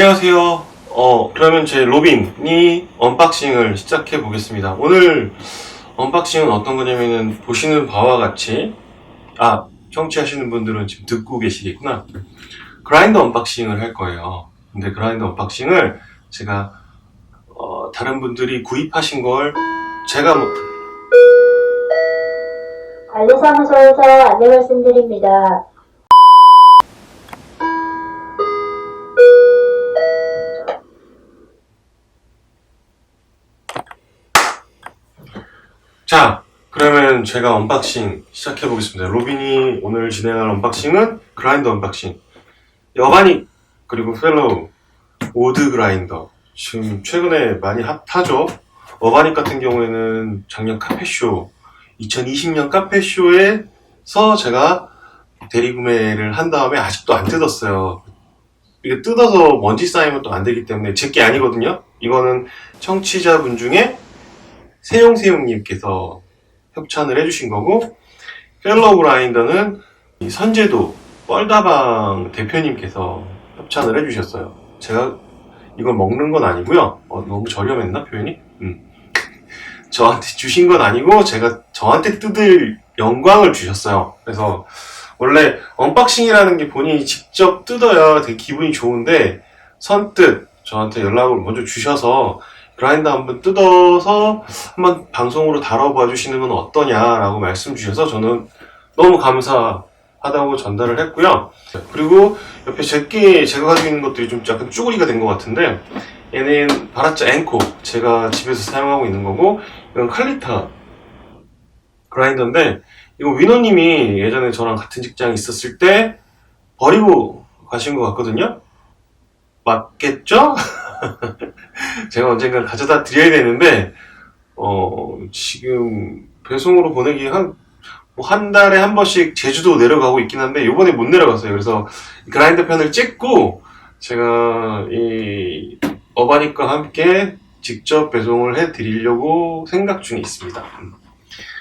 안녕하세요. 그러면 제 로빈이 언박싱을 시작해 보겠습니다. 오늘 언박싱은 어떤 거냐면은 보시는 바와 같이, 청취하시는 분들은 지금 듣고 계시겠구나. 그라인더 언박싱을 할 거예요. 근데 그라인더 언박싱을 제가 다른 분들이 구입하신 걸 제가 관리사무소에서 안내 말씀드립니다. 자, 그러면 제가 언박싱 시작해 보겠습니다. 로빈이 오늘 진행할 언박싱은 그라인더 언박싱. 여바닉 그리고 펠로우 오드 그라인더. 지금 최근에 많이 핫하죠. 어바닉 같은 경우에는 작년 카페쇼 2020년 카페쇼에서 제가 대리구매를 한 다음에 아직도 안 뜯었어요. 이게 뜯어서 먼지 쌓이면 또 안 되기 때문에 제 게 아니거든요. 이거는 청취자분 중에 세용세용님께서 협찬을 해주신 거고, 펠로우 그라인더는 선제도 뻘다방 대표님께서 협찬을 해주셨어요. 제가 이걸 먹는 건 아니고요. 너무 저렴했나 표현이? 저한테 주신 건 아니고 제가 저한테 뜯을 영광을 주셨어요. 그래서 원래 언박싱이라는 게 본인이 직접 뜯어야 되게 기분이 좋은데 선뜻 저한테 연락을 먼저 주셔서 그라인더 한번 뜯어서 한번 방송으로 다뤄봐 주시는 건 어떠냐라고 말씀 주셔서 저는 너무 감사하다고 전달을 했고요. 그리고 옆에 제가 가지고 있는 것들이 좀 약간 쭈구리가 된 것 같은데, 얘는 바라짜 앵코, 제가 집에서 사용하고 있는 거고, 이건 칼리타 그라인더인데, 이거 위너님이 예전에 저랑 같은 직장에 있었을 때 버리고 가신 것 같거든요? 맞겠죠? 제가 언젠가 가져다 드려야 되는데, 지금 배송으로 보내기 한 달에 한 번씩 제주도 내려가고 있긴 한데, 요번에 못 내려갔어요. 그래서 그라인더 편을 찍고, 제가 이 어바닉과 함께 직접 배송을 해 드리려고 생각 중에 있습니다.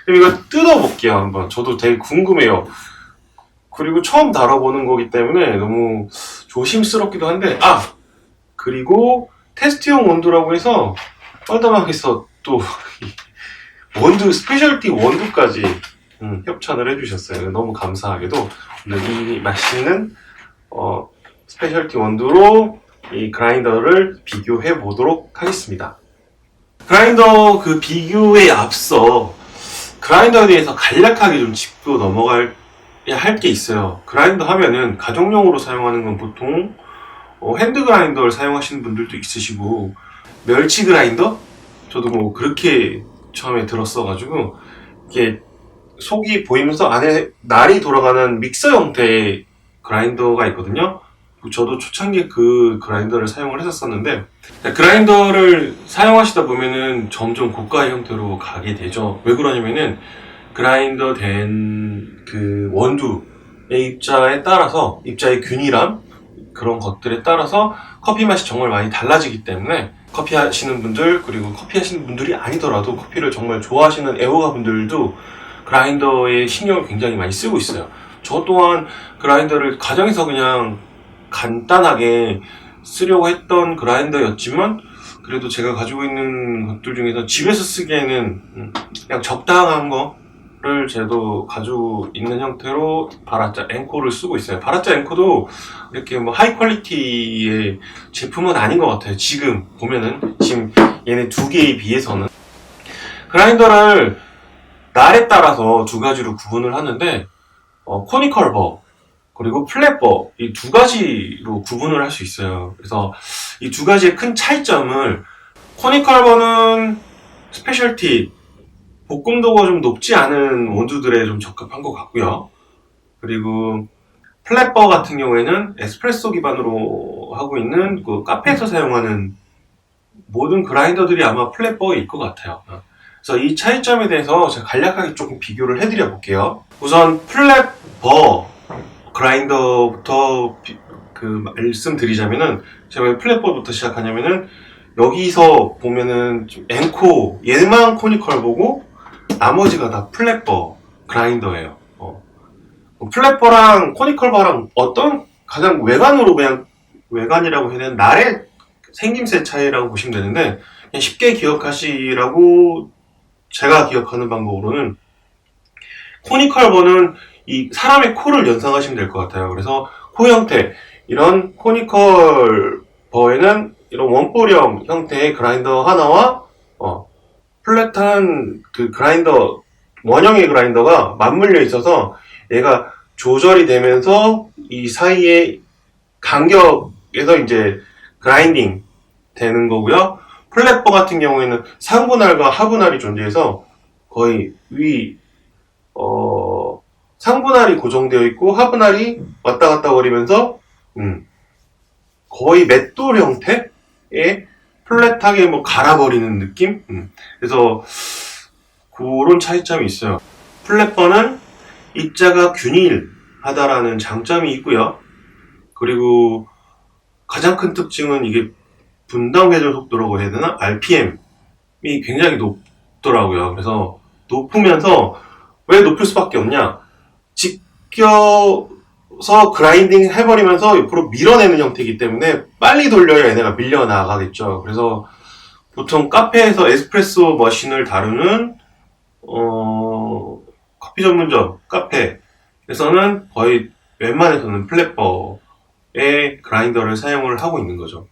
그럼 이거 뜯어볼게요, 한번. 저도 되게 궁금해요. 그리고 처음 다뤄보는 거기 때문에 너무 조심스럽기도 한데, 그리고 테스트용 원두라고 해서 뻘다방에서 또 원두, 스페셜티 원두까지 협찬을 해주셨어요. 너무 감사하게도 오늘 이 맛있는 스페셜티 원두로 이 그라인더를 비교해 보도록 하겠습니다. 그라인더 그 비교에 앞서 그라인더에 대해서 간략하게 좀 짚고 넘어가야 할 게 있어요. 그라인더 하면은 가정용으로 사용하는 건 보통 핸드 그라인더를 사용하시는 분들도 있으시고, 멸치 그라인더? 저도 뭐 그렇게 처음에 들었어가지고, 이게 속이 보이면서 안에 날이 돌아가는 믹서 형태의 그라인더가 있거든요. 저도 초창기에 그 그라인더를 사용을 했었었는데, 그라인더를 사용하시다 보면은 점점 고가의 형태로 가게 되죠. 왜 그러냐면은 그라인더 된 그 원두의 입자에 따라서, 입자의 균일함, 그런 것들에 따라서 커피 맛이 정말 많이 달라지기 때문에 커피 하시는 분들, 그리고 커피 하시는 분들이 아니더라도 커피를 정말 좋아하시는 애호가 분들도 그라인더에 신경을 굉장히 많이 쓰고 있어요. 저 또한 그라인더를 가정에서 그냥 간단하게 쓰려고 했던 그라인더였지만, 그래도 제가 가지고 있는 것들 중에서 집에서 쓰기에는 그냥 적당한 거를 저도 가지고 있는 형태로 바라짜 앵코를 쓰고 있어요. 바라짜 앵코도 이렇게 뭐 하이 퀄리티의 제품은 아닌 것 같아요. 지금 보면은, 지금 얘네 두 개에 비해서는. 그라인더를 날에 따라서 두 가지로 구분을 하는데, 코니컬 버 그리고 플랫버, 이 두 가지로 구분을 할 수 있어요. 그래서 이 두 가지의 큰 차이점을, 코니컬 버는 스페셜티, 볶음도가 좀 높지 않은 원두들에 좀 적합한 것 같고요. 그리고 플랫버 같은 경우에는 에스프레소 기반으로 하고 있는 그 카페에서 사용하는 모든 그라인더들이 아마 플랫버일 것 같아요. 그래서 이 차이점에 대해서 제가 간략하게 조금 비교를 해드려 볼게요. 우선 플랫버 그라인더부터 말씀드리자면은, 제가 왜 플랫버부터 시작하냐면은, 여기서 보면은 좀 앵코, 얘만 코니컬 보고 나머지가 다 플랫버 그라인더예요. 플랫버랑 코니컬 버랑 어떤 가장 외관으로 그냥 외관이라고 해야 되나? 날의 생김새 차이라고 보시면 되는데, 그냥 쉽게 기억하시라고 제가 기억하는 방법으로는 코니컬버는 이 사람의 코를 연상하시면 될 것 같아요. 그래서 코 형태, 이런 코니컬버에는 이런 원볼형 형태의 그라인더 하나와 플랫한 그 그라인더, 원형의 그라인더가 맞물려 있어서 얘가 조절이 되면서 이 사이에 간격에서 이제 그라인딩 되는 거고요. 플랫버 같은 경우에는 상분할과 하분할이 존재해서 거의 상분할이 고정되어 있고 하분할이 왔다 갔다 거리면서 거의 맷돌 형태의 플랫하게 뭐 갈아버리는 느낌? 그래서 그런 차이점이 있어요. 플랫버는 입자가 균일하다라는 장점이 있고요. 그리고 가장 큰 특징은 이게 분당 회전 속도라고 해야 되나? RPM이 굉장히 높더라고요. 그래서 높으면서 왜 높을 수밖에 없냐? 직겨서 그라인딩 해버리면서 옆으로 밀어내는 형태이기 때문에 빨리 돌려야 얘네가 밀려나가겠죠. 그래서 보통 카페에서 에스프레소 머신을 다루는 커피 전문점 카페에서는 거의 웬만해서는 플랫버의 그라인더를 사용을 하고 있는 거죠.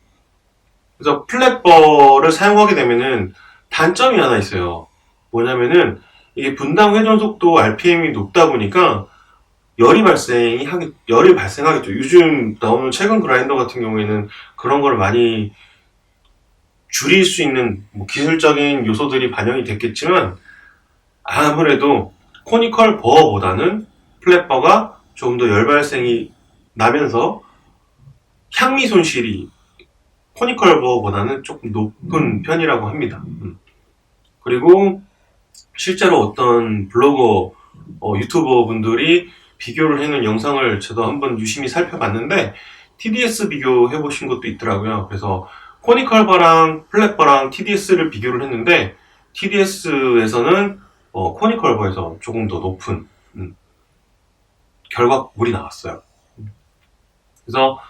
그래서 플랫버를 사용하게 되면은 단점이 하나 있어요. 뭐냐면은 이게 분당 회전 속도 RPM이 높다 보니까 열이 발생하겠죠. 요즘 나오는 최근 그라인더 같은 경우에는 그런 걸 많이 줄일 수 있는 기술적인 요소들이 반영이 됐겠지만 아무래도 코니컬 버보다는 플랫버가 조금 더 열 발생이 나면서 향미 손실이 코니컬 버보다는 조금 높은 편이라고 합니다. 그리고 실제로 어떤 블로거, 유튜버 분들이 비교를 해놓은 영상을 저도 한번 유심히 살펴봤는데 TDS 비교해 보신 것도 있더라고요. 그래서 코니컬버랑 플랫버랑 TDS를 비교를 했는데 TDS에서는 코니컬버에서 조금 더 높은 결과물이 나왔어요. 그래서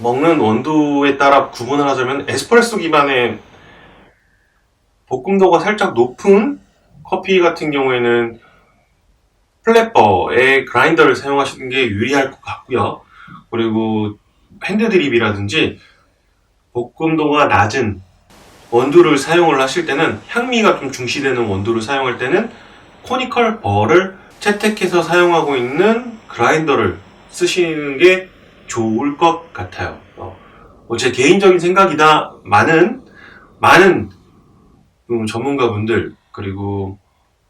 먹는 원두에 따라 구분을 하자면 에스프레소 기반의 볶음도가 살짝 높은 커피 같은 경우에는 플랫버의 그라인더를 사용하시는 게 유리할 것 같고요. 그리고 핸드드립이라든지 볶음도가 낮은 원두를 사용을 하실 때는 향미가 좀 중시되는 원두를 사용할 때는 코니컬 버를 채택해서 사용하고 있는 그라인더를 쓰시는 게 좋을 것 같아요. 제 개인적인 생각이다. 많은 전문가분들 그리고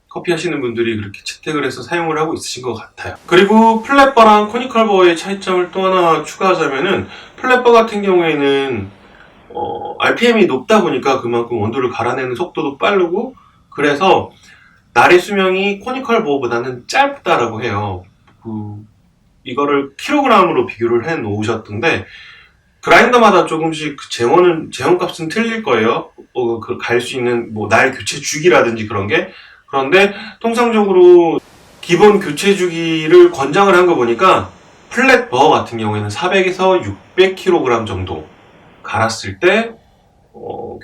커피 하시는 분들이 그렇게 채택을 해서 사용을 하고 있으신 것 같아요. 그리고 플랫버랑 코니컬버의 차이점을 또 하나 추가하자면은 플랫버 같은 경우에는 RPM이 높다 보니까 그만큼 원두를 갈아내는 속도도 빠르고 그래서 날의 수명이 코니컬버보다는 짧다라고 해요. 이거를 킬로그램으로 비교를 해 놓으셨던데 그라인더마다 조금씩 재원값은 틀릴 거예요. 갈 수 있는 날 교체 주기라든지 그런 게. 그런데 통상적으로 기본 교체 주기를 권장을 한 거 보니까 플랫버 같은 경우에는 400에서 600kg 정도 갈았을 때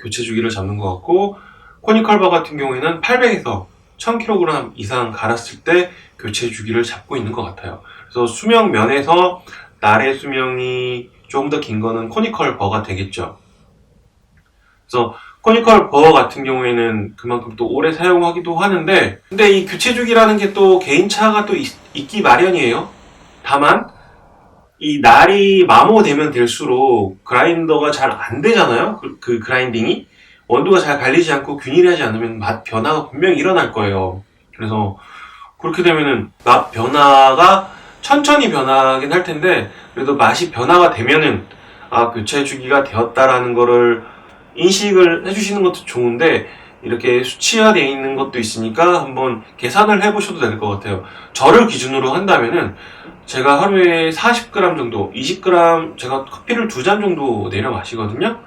교체 주기를 잡는 것 같고 코니컬버 같은 경우에는 800에서 1000kg 이상 갈았을 때 교체 주기를 잡고 있는 것 같아요. 그래서 수명 면에서 날의 수명이 조금 더 긴 거는 코니컬버가 되겠죠. 그래서 코니컬버 같은 경우에는 그만큼 또 오래 사용하기도 하는데 근데 이 교체 주기라는 게 또 개인차가 또 있기 마련이에요. 다만 이 날이 마모되면 될수록 그라인더가 잘 안 되잖아요. 그 그라인딩이 원두가 잘 갈리지 않고 균일하지 않으면 맛 변화가 분명히 일어날 거예요. 그래서 그렇게 되면은 맛 변화가 천천히 변하긴 할 텐데 그래도 맛이 변화가 되면은 교체 주기가 되었다라는 거를 인식을 해주시는 것도 좋은데 이렇게 수치화되어 있는 것도 있으니까 한번 계산을 해보셔도 될 것 같아요. 저를 기준으로 한다면은 제가 하루에 40g 정도, 20g, 제가 커피를 2잔 정도 내려 마시거든요.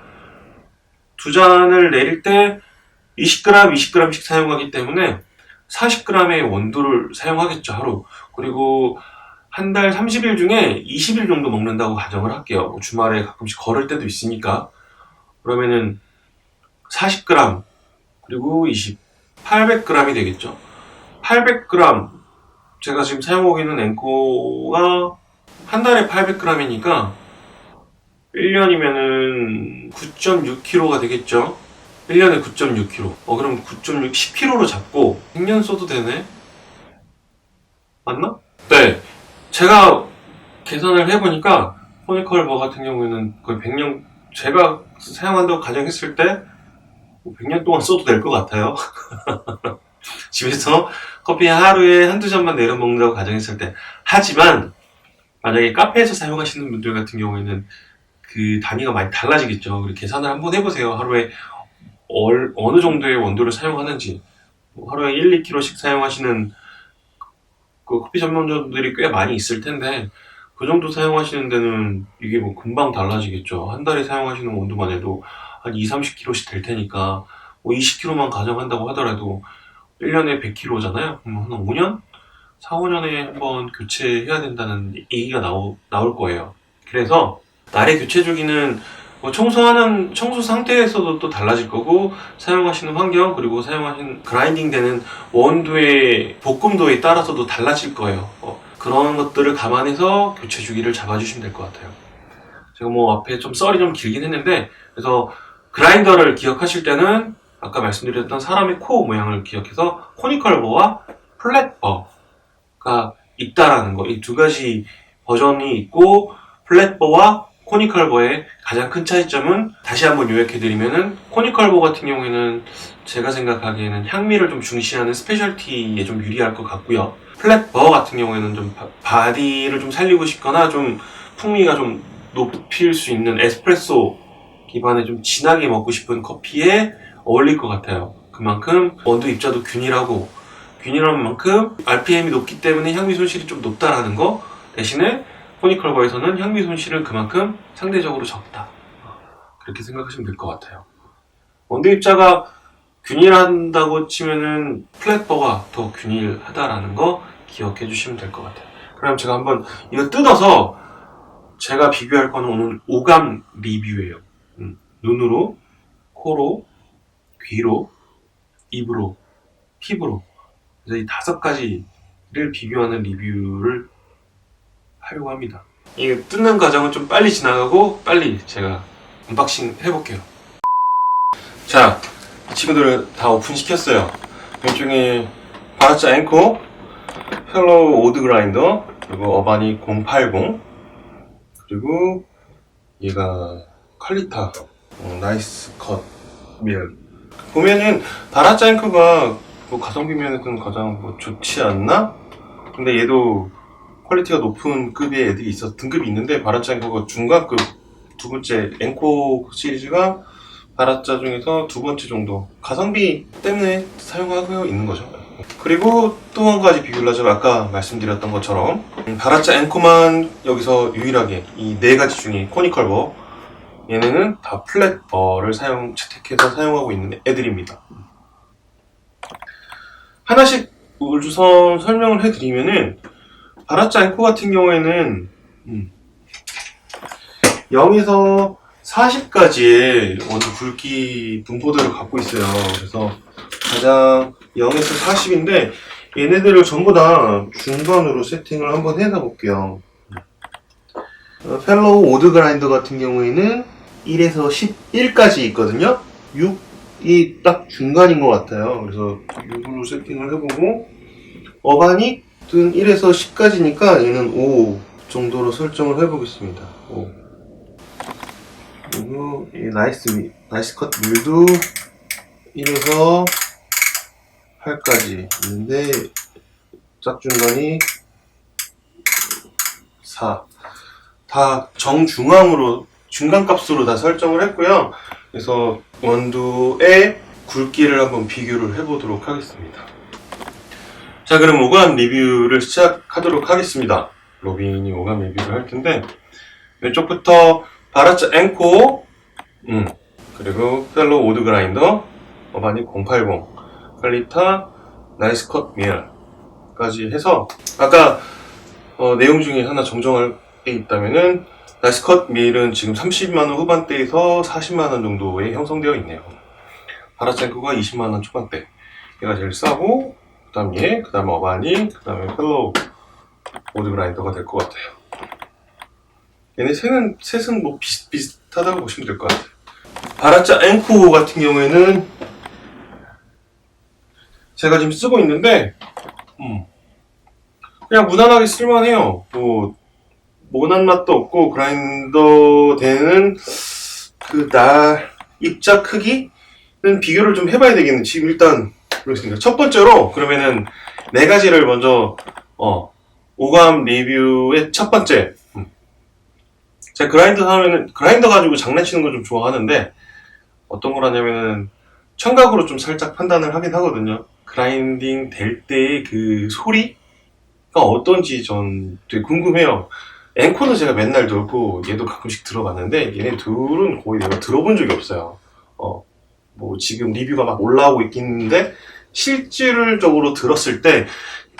2잔을 내릴 때 20g, 20g씩 사용하기 때문에 40g의 원두를 사용하겠죠, 하루. 그리고 한 달 30일 중에 20일 정도 먹는다고 가정을 할게요. 뭐 주말에 가끔씩 걸을 때도 있으니까. 그러면은 40g 그리고 800g이 되겠죠. 800g 제가 지금 사용하고 있는 앵코가 한 달에 800g이니까 1년이면은 9.6kg가 되겠죠. 1년에 9.6kg. 그럼 9.6, 10kg로 잡고 100년 써도 되네? 맞나? 네. 제가 계산을 해보니까 포니컬버 같은 경우에는 거의 100년, 제가 사용한다고 가정했을 때 100년 동안 써도 될 것 같아요. 집에서 커피 하루에 한두 잔만 내려 먹는다고 가정했을 때. 하지만 만약에 카페에서 사용하시는 분들 같은 경우에는 그 단위가 많이 달라지겠죠. 그리고 계산을 한번 해보세요. 하루에 어느 정도의 원두를 사용하는지. 하루에 1, 2kg씩 사용하시는 그 커피 전문점들이 꽤 많이 있을 텐데 그 정도 사용하시는 데는 이게 뭐 금방 달라지겠죠. 한 달에 사용하시는 원두만 해도 한 2, 30kg씩 될 테니까 뭐 20kg만 가정한다고 하더라도 1년에 100kg잖아요. 그럼 한 5년? 4, 5년에 한번 교체해야 된다는 얘기가 나올 거예요. 그래서 날의 교체 주기는 뭐 청소 상태에서도 또 달라질 거고 사용하시는 환경 그리고 사용하시는 그라인딩 되는 원두의 볶음도에 따라서도 달라질 거예요. 그런 것들을 감안해서 교체 주기를 잡아주시면 될 것 같아요. 제가 뭐 앞에 좀 썰이 좀 길긴 했는데 그래서 그라인더를 기억하실 때는 아까 말씀드렸던 사람의 코 모양을 기억해서 코니컬버와 플랫버가 있다라는 거. 이 두 가지 버전이 있고 플랫버와 코니컬버의 가장 큰 차이점은 다시 한번 요약해드리면은 코니컬버 같은 경우에는 제가 생각하기에는 향미를 좀 중시하는 스페셜티에 좀 유리할 것 같고요. 플랫버 같은 경우에는 좀 바디를 좀 살리고 싶거나 좀 풍미가 좀 높일 수 있는 에스프레소 기반의 좀 진하게 먹고 싶은 커피에 어울릴 것 같아요. 그만큼 원두 입자도 균일하고 균일한 만큼 RPM이 높기 때문에 향미 손실이 좀 높다라는 거 대신에 포니컬버에서는 향미 손실은 그만큼 상대적으로 적다. 그렇게 생각하시면 될 것 같아요. 원두 입자가 균일한다고 치면은 플랫버가 더 균일하다라는 거 기억해 주시면 될 것 같아요. 그럼 제가 한번 이거 뜯어서 제가 비교할 거는 오늘 오감 리뷰예요. 눈으로, 코로, 귀로, 입으로, 피부로. 그래서 이 5가지를 비교하는 리뷰를 하려고 합니다. 이 뜯는 과정은 좀 빨리 지나가고 빨리 제가 언박싱 해볼게요. 자, 이 친구들을 다 오픈시켰어요. 이쪽에 바라짜 앵코, 펠로우 오드 그라인더, 그리고 어바니 080, 그리고 얘가 칼리타 나이스 컷 밀. 보면은 바라짜 앵코가 뭐 가성비 면에서는 가장 뭐 좋지 않나? 근데 얘도 퀄리티가 높은 급의 애들이 등급이 있는데 바라짜 앵코가 중간급 두 번째 앵코 시리즈가 바라짜 중에서 두 번째 정도 가성비 때문에 사용하고 있는 거죠. 그리고 또 한 가지 비교를 하자면 아까 말씀드렸던 것처럼 바라짜 앵코만 여기서 유일하게 이 4가지 중에 코니컬버 얘네는 다 플랫버를 채택해서 사용하고 있는 애들입니다. 하나씩 우선 설명을 해드리면은 바라짜 앵코 같은 경우에는 0에서 40까지의 원두 굵기 분포들을 갖고 있어요. 그래서 가장 0에서 40인데 얘네들을 전부 다 중간으로 세팅을 한번 해놔 볼게요. 펠로우 오드 그라인더 같은 경우에는 1에서 11까지 있거든요. 6이 딱 중간인 것 같아요. 그래서 6으로 세팅을 해보고 어바닉은 1에서 10까지니까 얘는 5 정도로 설정을 해보겠습니다. 5. 그리고 이 나이스 컷 밀도 1에서 8까지 있는데 짝중간이 4. 다 정중앙으로 중간값으로 다 설정을 했고요. 그래서 원두의 굵기를 한번 비교를 해보도록 하겠습니다. 자, 그럼 오감 리뷰를 시작하도록 하겠습니다. 로빈이 오감 리뷰를 할 텐데 왼쪽부터 바라짜 앵코, 그리고 펠로우 오드 그라인더, 어바니 080, 칼리타, 나이스 컷 미알까지 해서 아까 내용 중에 하나 정정할 게 있다면은 나이스컷 밀은 지금 30만원 후반대에서 40만원 정도에 형성되어 있네요. 바라첸코가 20만원 초반대. 얘가 제일 싸고, 그 다음 얘, 그 다음에 어바니, 그 다음에 펠로우 모드 그라인더가 될 것 같아요. 얘네 셋은 뭐 비슷하다고 보시면 될 것 같아요. 바라짜 앵코 같은 경우에는 제가 지금 쓰고 있는데, 그냥 무난하게 쓸만해요. 뭐, 모난 맛도 없고, 그라인더 되는 입자 크기는 비교를 좀 해봐야 되겠네. 지금 일단, 그렇습니다. 첫 번째로, 그러면은, 네 가지를 먼저, 오감 리뷰의 첫 번째. 제가 그라인더 가지고 장난치는 거 좀 좋아하는데, 어떤 거라냐면은, 청각으로 좀 살짝 판단을 하긴 하거든요. 그라인딩 될 때의 그 소리가 어떤지 전 되게 궁금해요. 앵코는 제가 맨날 들고 얘도 가끔씩 들어봤는데 얘네 둘은 거의 내가 들어본 적이 없어요. 뭐 지금 리뷰가 막 올라오고 있긴데 실질적으로 들었을 때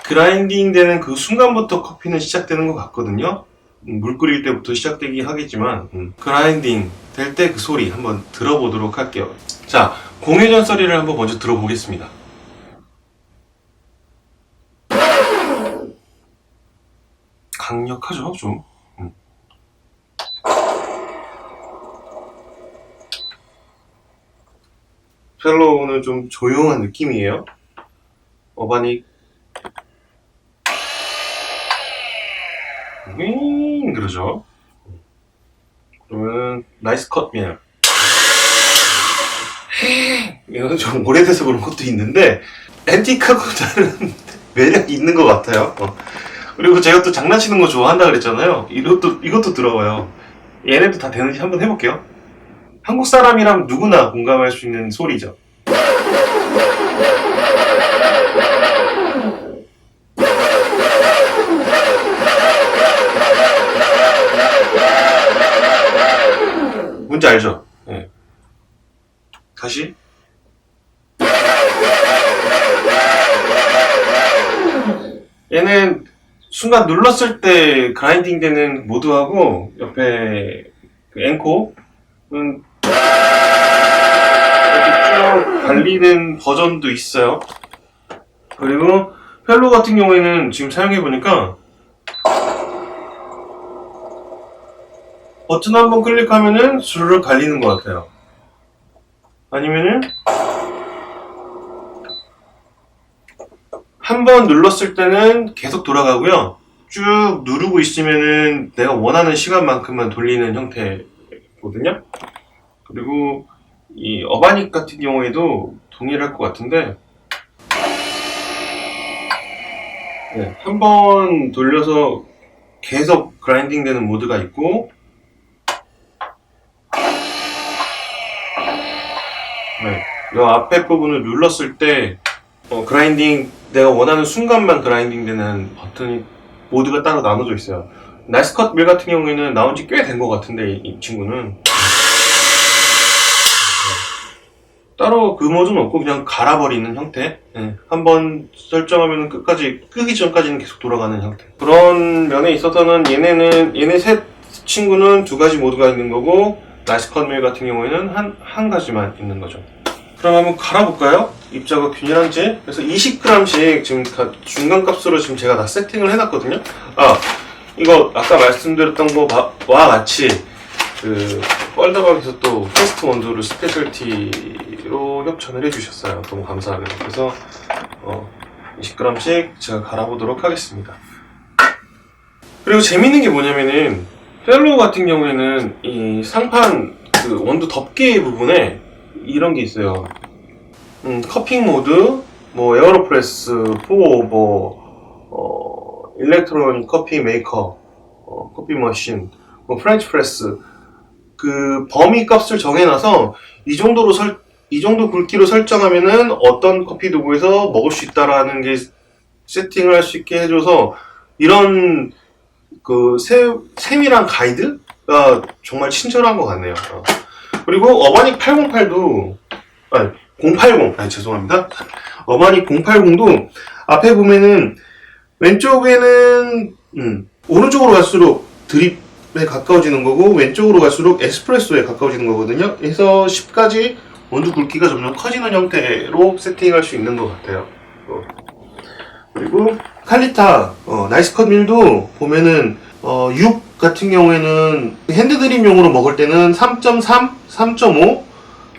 그라인딩 되는 그 순간부터 커피는 시작되는 것 같거든요. 물 끓일 때부터 시작되긴 하겠지만 그라인딩 될 때 그 소리 한번 들어보도록 할게요. 자, 공회전 소리를 한번 먼저 들어보겠습니다. 강력하죠, 좀. 펠로우는 좀 조용한 느낌이에요. 어바닉 그러죠. 그러면 나이스 컷 밀. 이건 좀 오래돼서 그런 것도 있는데 앤틱하고 다른 매력이 있는 것 같아요. 그리고 제가 또 장난치는 거 좋아한다 그랬잖아요. 이것도 들어와요. 얘네도 다 되는지 한번 해볼게요. 한국 사람이라면 누구나 공감할 수 있는 소리죠. 뭔지 알죠? 네. 다시. 얘는 순간 눌렀을 때 그라인딩 되는 모드하고 옆에 그 앵코는 이렇게 쭉 달리는 버전도 있어요. 그리고 펠로 같은 경우에는 지금 사용해보니까 버튼 한번 클릭하면은 주르륵 갈리는 것 같아요. 아니면은 한번 눌렀을 때는 계속 돌아가고요. 쭉 누르고 있으면은 내가 원하는 시간만큼만 돌리는 형태거든요. 그리고 이 어바닉 같은 경우에도 동일할 것 같은데 네, 한번 돌려서 계속 그라인딩 되는 모드가 있고 네, 이 앞에 부분을 눌렀을 때 그라인딩 내가 원하는 순간만 그라인딩 되는 버튼이 모드가 따로 나눠져 있어요. 나이스컷 밀 같은 경우에는 나온 지 꽤 된 것 같은데 이 친구는 따로 그 모드는 없고 그냥 갈아버리는 형태. 네. 한번 설정하면 끝까지 끄기 전까지는 계속 돌아가는 형태. 그런 면에 있어서는 얘네 셋 친구는 두 가지 모드가 있는 거고 나이스컷 밀 같은 경우에는 한 가지만 있는 거죠. 그럼 한번 갈아볼까요? 입자가 균일한지. 그래서 20g씩 지금 중간값으로 지금 제가 다 세팅을 해놨거든요. 이거 아까 말씀드렸던 거와 같이 그 뻘다방에서 또 테스트 원두를 스페셜티로 협찬을 해주셨어요. 너무 감사하게도. 그래서 20g씩 제가 갈아보도록 하겠습니다. 그리고 재밌는 게 뭐냐면은 펠로우 같은 경우에는 이 상판 그 원두 덮개 부분에 이런 게 있어요. 커핑 모드, 뭐 에어로프레스, 포오버, 일렉트로닉 커피 메이커, 커피 머신, 뭐 프렌치 프레스 그 범위 값을 정해놔서 이 정도 굵기로 설정하면은 어떤 커피 도구에서 먹을 수 있다라는 게 세팅을 할 수 있게 해줘서 이런 그 세밀한 가이드가 정말 친절한 것 같네요. 그리고 어바닉 808도 080 죄송합니다. 어바닉 080도 앞에 보면은 왼쪽에는 오른쪽으로 갈수록 드립에 가까워지는 거고 왼쪽으로 갈수록 에스프레소에 가까워지는 거거든요. 그래서 10까지 원두 굵기가 점점 커지는 형태로 세팅할 수 있는 것 같아요. 그리고 칼리타 나이스컷 밀도 보면은 6 같은 경우에는 핸드드립용으로 먹을 때는 3.3, 3.5,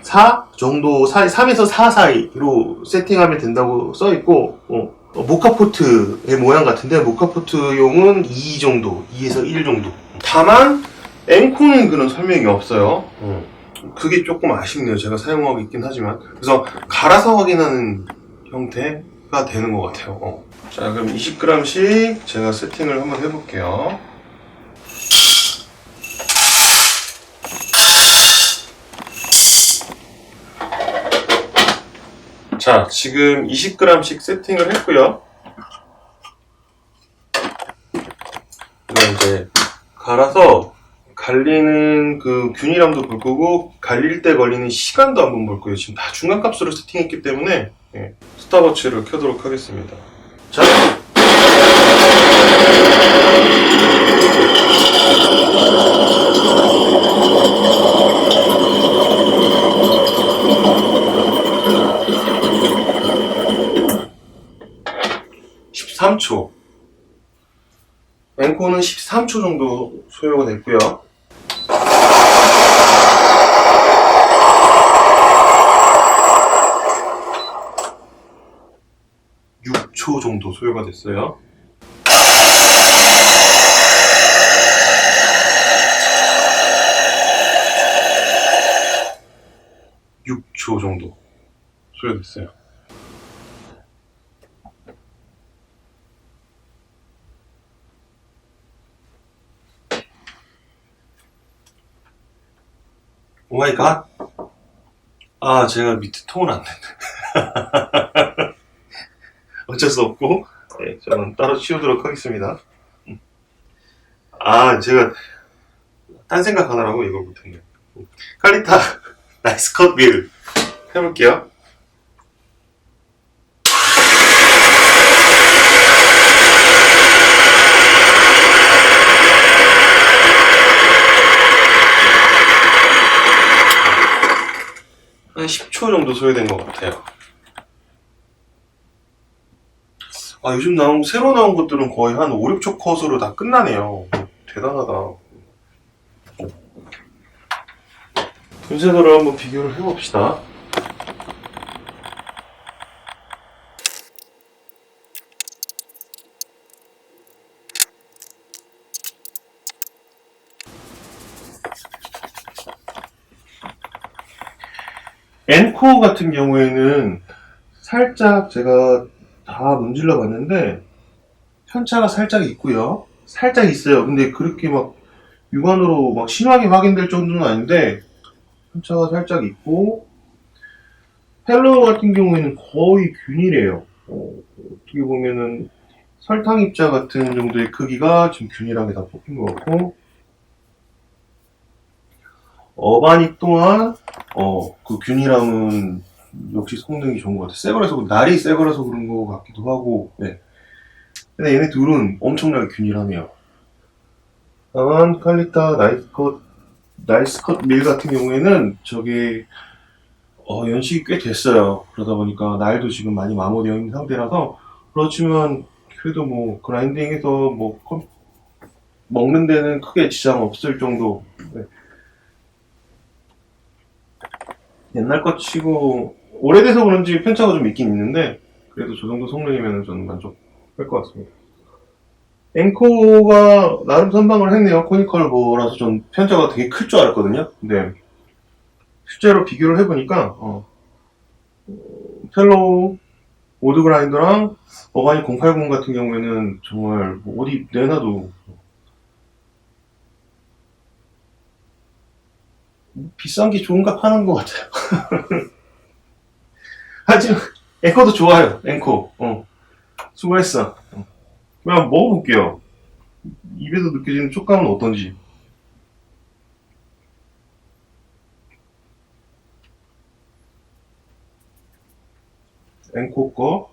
4 정도 3에서 4 사이로 세팅하면 된다고 써있고 모카포트의 모양 같은데 모카포트용은 2 정도, 2에서 1 정도. 다만 앵코는 그런 설명이 없어요. 그게 조금 아쉽네요. 제가 사용하고 있긴 하지만. 그래서 갈아서 확인하는 형태가 되는 것 같아요. 자, 그럼 20g씩 제가 세팅을 한번 해볼게요. 자, 지금 20g씩 세팅을 했고요. 이제 갈아서 갈리는 그 균일함도 볼 거고 갈릴 때 걸리는 시간도 한번 볼 거예요. 지금 다 중간값으로 세팅했기 때문에 스탑워치를 켜도록 하겠습니다. 자, (13초) 앵코는 13초 정도 소요가 됐고요. 6초 정도 소요가 됐어요. 6초 정도 소요됐어요. 오마이갓. 아, 제가 밑에 통을 안 냈네. 어쩔 수 없고, 저는 따로 치우도록 하겠습니다. 아, 제가 딴 생각하느라고 이걸 못했네. 칼리타 나이스컷 밀 해볼게요. 한 10초 정도 소요된 것 같아요. 아, 요즘 새로 나온 것들은 거의 한 5, 6초 컷으로 다 끝나네요. 대단하다. 분쇄도를 한번 비교를 해봅시다. 엔코어 같은 경우에는 살짝 제가 다 문질러 봤는데 편차가 살짝 있고요. 살짝 있어요. 근데 그렇게 막 육안으로 막 심하게 확인될 정도는 아닌데 편차가 살짝 있고 펠로우 같은 경우에는 거의 균일해요. 어떻게 보면은 설탕 입자 같은 정도의 크기가 지금 균일하게 다 뽑힌 것 같고 어바닉 또한 그 균일함은 역시 성능이 좋은 것 같아요. 새 거라서 날이 새 거라서 그런 것 같기도 하고 네. 근데 얘네 둘은 엄청나게 균일하네요. 다만 칼리타 나이스컷 밀 같은 경우에는 저게 연식이 꽤 됐어요. 그러다 보니까 날도 지금 많이 마모되어 있는 상태라서 그렇지만 그래도 뭐 그라인딩해서 뭐 먹는 데는 크게 지장 없을 정도. 네. 옛날 것 치고 오래돼서 그런지 편차가 좀 있긴 있는데 그래도 저 정도 성능이면 저는 만족할 것 같습니다. 앵코가 나름 선방을 했네요. 코니컬 보라서 전 편차가 되게 클 줄 알았거든요. 근데 실제로 비교를 해보니까 펠로우 오드 그라인더랑 어바니 080 같은 경우에는 정말 뭐 어디 내놔도 비싼 게 좋은가 파는 것 같아요. 하지만 앵코도 좋아요. 앵코. 수고했어. 그냥 먹어볼게요. 입에서 느껴지는 촉감은 어떤지. 앵코 거.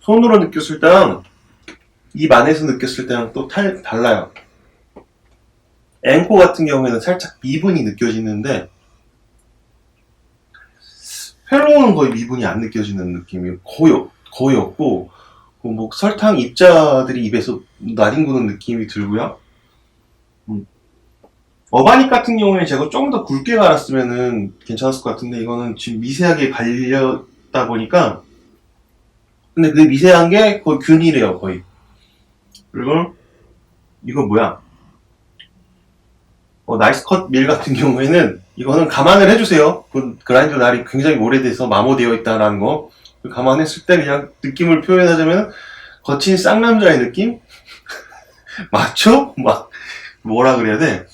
손으로 느꼈을 때랑 입 안에서 느꼈을 때랑 또 달라요. 앵코 같은 경우에는 살짝 미분이 느껴지는데 펠로우는 거의 미분이 안 느껴지는 느낌이 거의 없고 뭐 설탕 입자들이 입에서 나뒹구는 느낌이 들고요. 어바닉 같은 경우에 제가 조금 더 굵게 갈았으면은 괜찮았을 것 같은데 이거는 지금 미세하게 갈렸다 보니까 근데 그 미세한 게 거의 균이래요 거의. 그리고 이거 뭐야? 나이스 컷 밀 같은 경우에는 이거는 감안을 해주세요. 그 그라인드 날이 굉장히 오래돼서 마모되어 있다라는 거 감안했을 때 그냥 느낌을 표현하자면 거친 쌍남자의 느낌? 맞죠? 막 뭐라 그래야 돼?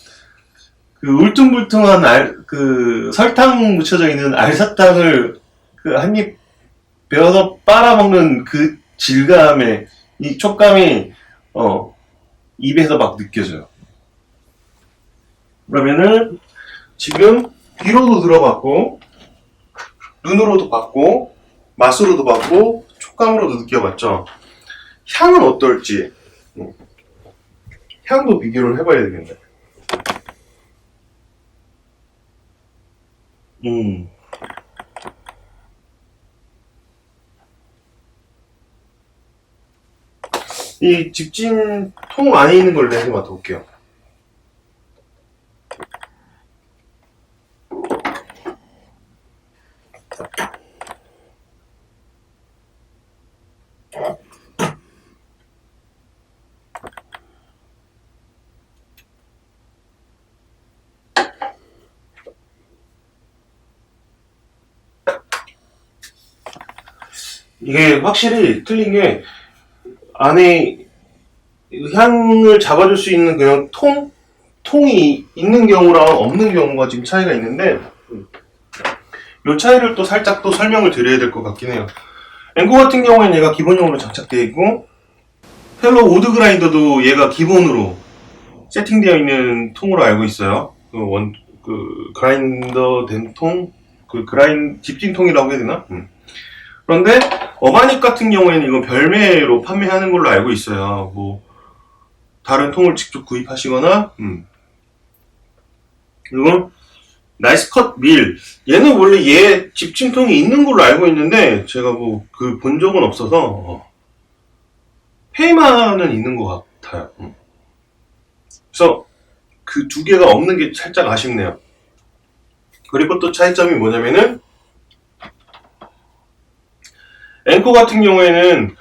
그 울퉁불퉁한 설탕 묻혀져 있는 알사탕을 그 한 입 베어서 빨아먹는 그 질감의 이 촉감이 입에서 막 느껴져요. 그러면은 지금 귀로도 들어봤고 눈으로도 봤고 맛으로도 봤고 촉감으로도 느껴봤죠. 향은 어떨지 향도 비교를 해봐야 되겠네. 이 집진 통 안에 있는 걸 내가 맡아볼게요. 이게 확실히 틀린 게 안에 향을 잡아줄 수 있는 그냥 통이 있는 경우랑 없는 경우가 지금 차이가 있는데 이 차이를 또 살짝 또 설명을 드려야 될 것 같긴 해요. 앵코 같은 경우에는 얘가 기본형으로 장착되어 있고 펠로우 오드 그라인더도 얘가 기본으로 세팅되어 있는 통으로 알고 있어요. 그라인더 된 통? 집진통이라고 해야 되나? 그런데 어바닉 같은 경우에는 이건 별매로 판매하는 걸로 알고 있어요. 뭐 다른 통을 직접 구입하시거나 그리고 나이스 컷 밀 얘는 원래 얘 집진통이 있는 걸로 알고 있는데 제가 뭐 본 적은 없어서 페이마는 있는 것 같아요. 그래서 그 두 개가 없는 게 살짝 아쉽네요. 그리고 또 차이점이 뭐냐면은 앵코 같은 경우에는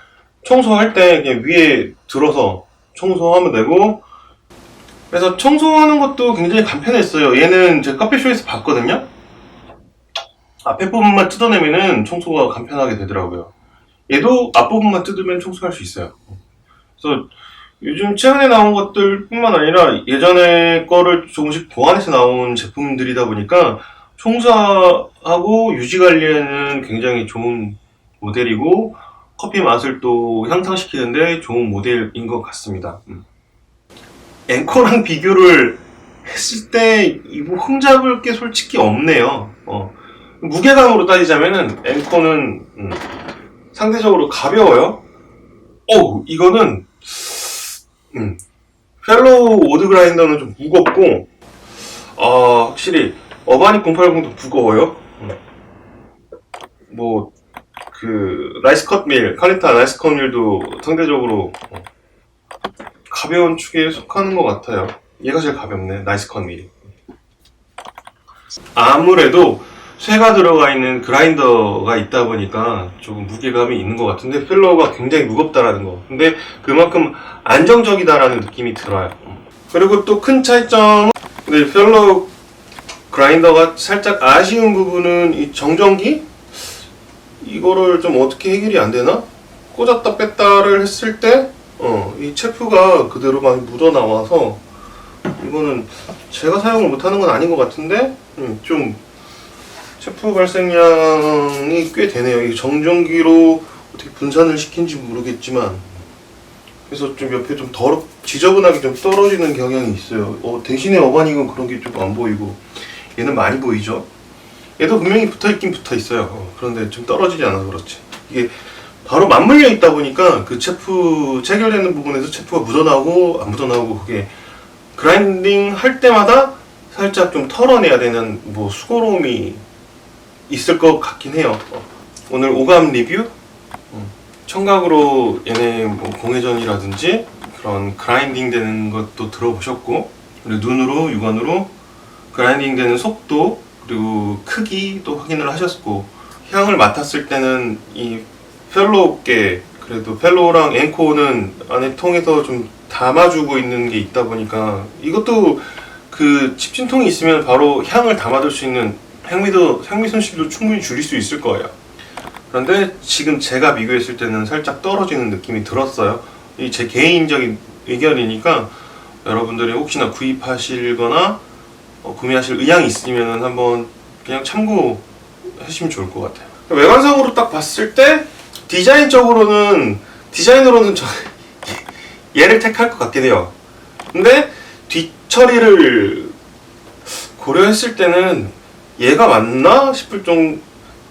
청소할 때 그냥 위에 들어서 청소하면 되고 그래서 청소하는 것도 굉장히 간편했어요. 얘는 제가 카페쇼에서 봤거든요. 앞에 부분만 뜯어내면은 청소가 간편하게 되더라고요. 얘도 앞부분만 뜯으면 청소할 수 있어요. 그래서 요즘 최근에 나온 것들 뿐만 아니라 예전에 거를 조금씩 보완해서 나온 제품들이다 보니까 청소하고 유지 관리에는 굉장히 좋은 모델이고 커피 맛을 또 향상시키는데 좋은 모델인 것 같습니다. 앵커랑 비교를 했을 때 이거 흠잡을 게 솔직히 없네요. 무게감으로 따지자면은 앵커는 상대적으로 가벼워요. 이거는 펠로우 오드 그라인더는 좀 무겁고 확실히 어바닉 080도 무거워요. 뭐 나이스 컷 밀, 칼리타 나이스 컷 밀도 상대적으로 가벼운 축에 속하는 것 같아요. 얘가 제일 가볍네, 나이스 컷 밀이. 아무래도 쇠가 들어가 있는 그라인더가 있다 보니까 조금 무게감이 있는 것 같은데 펠로우가 굉장히 무겁다라는 거. 근데 그만큼 안정적이다라는 느낌이 들어요. 그리고 또 큰 차이점, 근데 펠로우 그라인더가 살짝 아쉬운 부분은 이 정전기? 이거를 좀 어떻게 해결이 안 되나? 꽂았다 뺐다를 했을 때, 이 체프가 그대로 많이 묻어 나와서 이거는 제가 사용을 못하는 건 아닌 것 같은데, 좀 체프 발생량이 꽤 되네요. 이 정전기로 어떻게 분산을 시킨지 모르겠지만, 그래서 좀 옆에 좀 지저분하게 좀 떨어지는 경향이 있어요. 대신에 어바닉은 그런 게 좀 안 보이고, 얘는 많이 보이죠. 얘도 분명히 붙어있긴 붙어있어요. 그런데 좀 떨어지지 않아서 그렇지. 이게 바로 맞물려 있다 보니까 그 체프 체결되는 부분에서 체프가 묻어나오고 안 묻어나오고 그게 그라인딩 할 때마다 살짝 좀 털어내야 되는 뭐 수고로움이 있을 것 같긴 해요. 오늘 오감 리뷰 청각으로 얘네 뭐 공회전이라든지 그런 그라인딩 되는 것도 들어보셨고, 그리고 눈으로 육안으로 그라인딩 되는 속도 그리고 크기도 확인을 하셨고, 향을 맡았을 때는 이 펠로우께 그래도 펠로우랑 앵코는 안에 통에서 좀 담아주고 있는 게 있다 보니까 이것도 그 집진통이 있으면 바로 향을 담아둘 수 있는 향미 손실도 충분히 줄일 수 있을 거예요. 그런데 지금 제가 비교했을 때는 살짝 떨어지는 느낌이 들었어요. 이 제 개인적인 의견이니까 여러분들이 혹시나 구입하실거나 구매하실 의향이 있으면 한번 그냥 참고하시면 좋을 것 같아요. 외관상으로 딱 봤을 때 디자인으로는 저 얘를 택할 것 같긴 해요. 근데 뒷처리를 고려했을 때는 얘가 맞나 싶을 정도.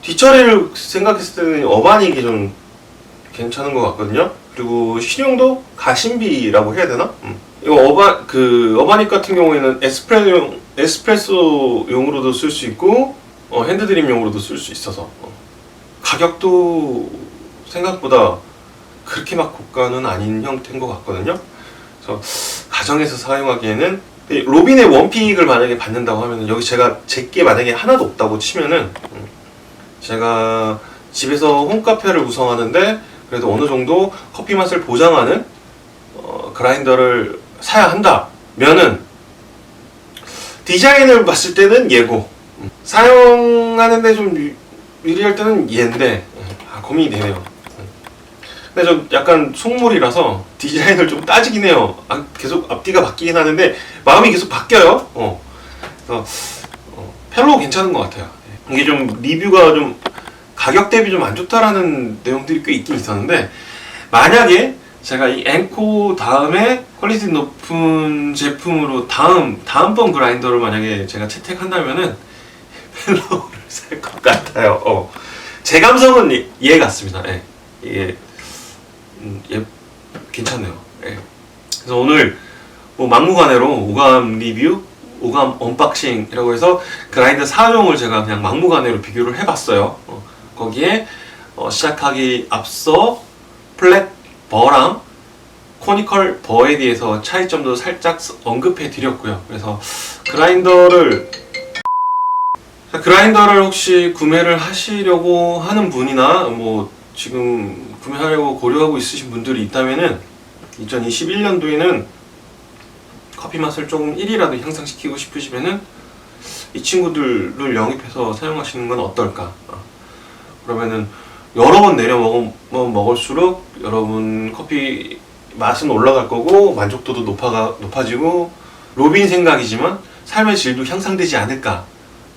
뒷처리를 생각했을 때는 어바닉이 좀 괜찮은 것 같거든요. 그리고 신용도 가심비라고 해야 되나? 이거 어바닉 같은 경우에는 에스프레소용으로도 쓸 수 있고 핸드드립용으로도 쓸 수 있어서 가격도 생각보다 그렇게 막 고가는 아닌 형태인 것 같거든요. 그래서 가정에서 사용하기에는 로빈의 원픽을 만약에 받는다고 하면 여기 제게 만약에 하나도 없다고 치면은 제가 집에서 홈카페를 구성하는데 그래도 어느 정도 커피 맛을 보장하는 그라인더를 사야 한다면은 디자인을 봤을 때는 얘고 사용하는데 좀 유리할 때는 얘인데 고민이 되네요. 근데 좀 약간 속물이라서 디자인을 좀 따지긴 해요. 계속 앞뒤가 바뀌긴 하는데 마음이 계속 바뀌어요. 그래서 펠로우 괜찮은 것 같아요. 이게 좀 리뷰가 좀 가격 대비 좀 안 좋다라는 내용들이 꽤 있긴 있었는데, 만약에 제가 이 앵코 다음에 퀄리티 높은 제품으로 다음번 그라인더를 만약에 제가 채택한다면은 펠로우를 살 것 같아요. 제 감성은 얘 같습니다. 예. 이게 얘 괜찮네요. 예. 그래서 오늘 뭐 막무가내로 오감 리뷰, 오감 언박싱이라고 해서 그라인더 4종을 제가 그냥 막무가내로 비교를 해봤어요. 거기에 시작하기 앞서 플랫 버랑 코니컬 버에 대해서 차이점도 살짝 언급해 드렸고요. 그래서 그라인더를 혹시 구매를 하시려고 하는 분이나 뭐 지금 구매하려고 고려하고 있으신 분들이 있다면은 2021년도에는 커피 맛을 조금 1이라도 향상시키고 싶으시면은 이 친구들을 영입해서 사용하시는 건 어떨까? 그러면은 여러 번 내려 먹을수록 여러분 커피 맛은 올라갈 거고 만족도도 높아지고 로빈 생각이지만 삶의 질도 향상되지 않을까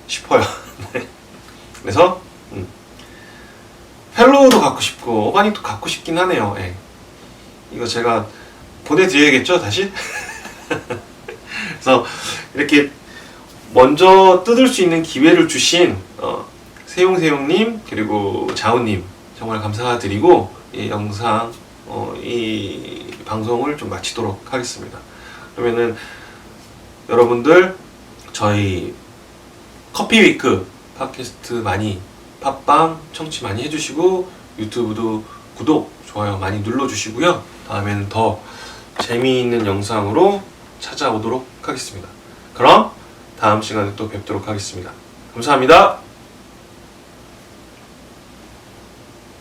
싶어요. 네. 그래서 펠로우도 갖고 싶고 어바닉도 갖고 싶긴 하네요. 예. 이거 제가 보내드려야겠죠, 다시? 그래서 이렇게 먼저 뜯을 수 있는 기회를 주신 세용님 그리고 자우님 정말 감사드리고 이 영상 이 방송을 좀 마치도록 하겠습니다. 그러면은 여러분들 저희 커피위크 팟캐스트 많이 팟빵 청취 많이 해주시고 유튜브도 구독 좋아요 많이 눌러주시고요. 다음에는 더 재미있는 영상으로 찾아오도록 하겠습니다. 그럼 다음 시간에 또 뵙도록 하겠습니다. 감사합니다.